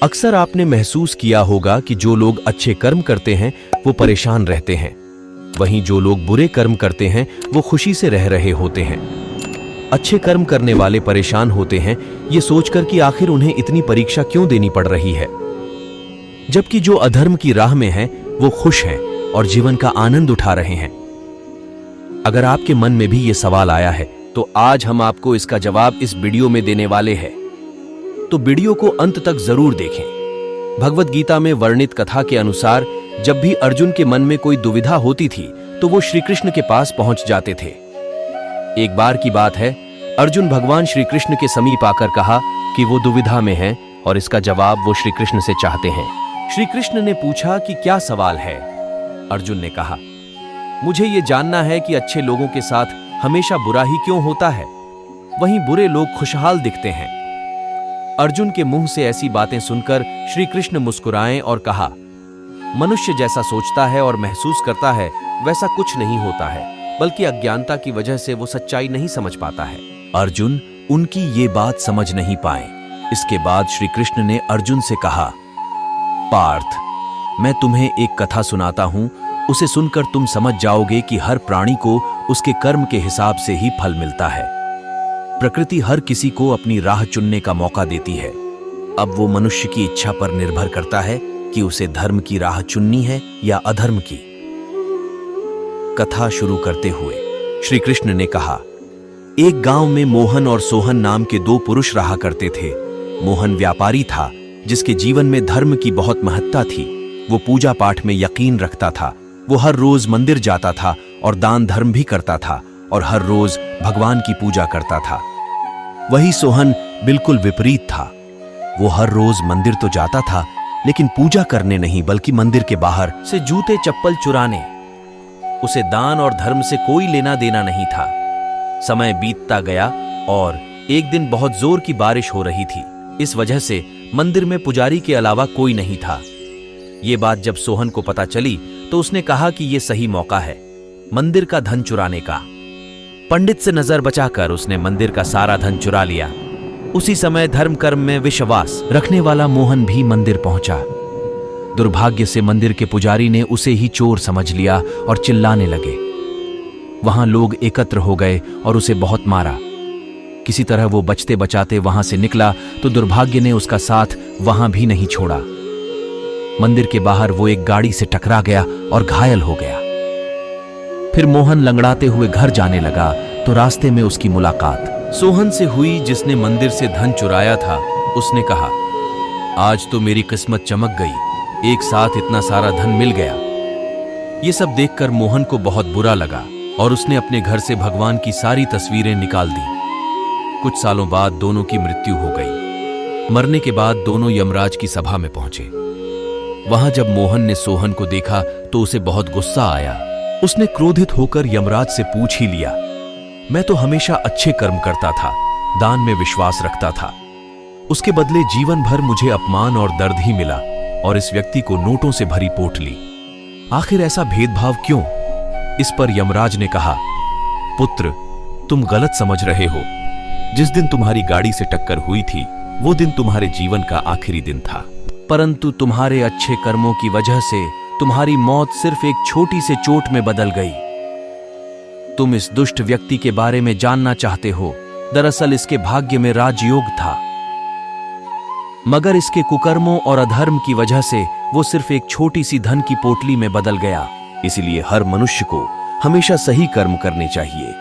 अक्सर आपने महसूस किया होगा कि जो लोग अच्छे कर्म करते हैं वो परेशान रहते हैं, वहीं जो लोग बुरे कर्म करते हैं वो खुशी से रह रहे होते हैं। अच्छे कर्म करने वाले परेशान होते हैं ये सोचकर कि आखिर उन्हें इतनी परीक्षा क्यों देनी पड़ रही है, जबकि जो अधर्म की राह में हैं वो खुश हैं और जीवन का आनंद उठा रहे हैं। अगर आपके मन में भी ये सवाल आया है तो आज हम आपको इसका जवाब इस वीडियो में देने वाले हैं, तो वीडियो को अंत तक जरूर देखें। भगवत गीता में वर्णित कथा के अनुसार जब भी अर्जुन के मन में कोई दुविधा होती थी तो वो श्री कृष्ण के पास पहुंच जाते थे। एक बार की बात है, अर्जुन भगवान श्री कृष्ण के समीप आकर कहा कि वो दुविधा में हैं और इसका जवाब वो श्री कृष्ण से चाहते हैं। श्री कृष्ण ने पूछा कि क्या सवाल है। अर्जुन ने कहा, मुझे ये जानना है कि अच्छे लोगों के साथ हमेशा बुरा ही क्यों होता है, वहीं बुरे लोग खुशहाल दिखते हैं। अर्जुन के मुंह से ऐसी बातें सुनकर श्री कृष्ण मुस्कुराए और कहा, मनुष्य जैसा सोचता है और महसूस करता है वैसा कुछ नहीं होता है, बल्कि अज्ञानता की वजह से वो सच्चाई नहीं समझ पाता है। अर्जुन उनकी ये बात समझ नहीं पाए। इसके बाद श्री कृष्ण ने अर्जुन से कहा, पार्थ, मैं तुम्हें एक कथा सुनाता हूं, उसे सुनकर तुम समझ जाओगे कि हर प्राणी को उसके कर्म के हिसाब से ही फल मिलता है। प्रकृति हर किसी को अपनी राह चुनने का मौका देती है। अब वो मनुष्य की इच्छा पर निर्भर करता है कि उसे धर्म की राह चुननी है या अधर्म की। कथा शुरू करते हुए श्री कृष्ण ने कहा, एक गांव में मोहन और सोहन नाम के दो पुरुष रहा करते थे। मोहन व्यापारी था जिसके जीवन में धर्म की बहुत महत्ता थी। वो पूजा पाठ में यकीन रखता था। वो हर रोज मंदिर जाता था और दान धर्म भी करता था और हर रोज भगवान की पूजा करता था। वही सोहन बिल्कुल विपरीत था। वो हर रोज मंदिर तो जाता था लेकिन पूजा करने नहीं, बल्कि मंदिर के बाहर से जूते चप्पल चुराने। उसे दान और धर्म से कोई लेना देना नहीं था। समय बीतता गया और एक दिन बहुत जोर की बारिश हो रही थी। इस वजह से मंदिर में पुजारी के अलावा कोई नहीं था। ये बात जब सोहन को पता चली तो उसने कहा कि ये सही मौका है मंदिर का धन चुराने का। पंडित से नजर बचाकर उसने मंदिर का सारा धन चुरा लिया। उसी समय धर्म कर्म में विश्वास रखने वाला मोहन भी मंदिर पहुंचा। दुर्भाग्य से मंदिर के पुजारी ने उसे ही चोर समझ लिया और चिल्लाने लगे। वहां लोग एकत्र हो गए और उसे बहुत मारा। किसी तरह वो बचते बचाते वहां से निकला तो दुर्भाग्य ने उसका साथ वहां भी नहीं छोड़ा। मंदिर के बाहर वो एक गाड़ी से टकरा गया और घायल हो गया। फिर मोहन लंगड़ाते हुए घर जाने लगा तो रास्ते में उसकी मुलाकात सोहन से हुई जिसने मंदिर से धन चुराया था। उसने कहा, आज तो मेरी किस्मत चमक गई, एक साथ इतना सारा धन मिल गया। ये सब देखकर मोहन को बहुत बुरा लगा और उसने अपने घर से भगवान की सारी तस्वीरें निकाल दी। कुछ सालों बाद दोनों की मृत्यु हो गई। मरने के बाद दोनों यमराज की सभा में पहुंचे। वहां जब मोहन ने सोहन को देखा तो उसे बहुत गुस्सा आया। उसने क्रोधित होकर यमराज से पूछ ही लिया, मैं तो हमेशा अच्छे कर्म करता था, दान में विश्वास रखता था, उसके बदले जीवन भर मुझे अपमान और दर्द ही मिला और इस व्यक्ति को नोटों से भरी पोटली। आखिर ऐसा भेदभाव क्यों? इस पर यमराज ने कहा, पुत्र, तुम गलत समझ रहे हो। जिस दिन तुम्हारी गाड़ी से टक्कर हुई थी वो दिन तुम्हारे जीवन का आखिरी दिन था, परंतु तुम्हारे अच्छे कर्मों की वजह से तुम्हारी मौत सिर्फ एक छोटी से चोट में बदल गई। तुम इस दुष्ट व्यक्ति के बारे में जानना चाहते हो। दरअसल इसके भाग्य में राजयोग था, मगर इसके कुकर्मों और अधर्म की वजह से वो सिर्फ एक छोटी सी धन की पोटली में बदल गया। इसलिए हर मनुष्य को हमेशा सही कर्म करने चाहिए।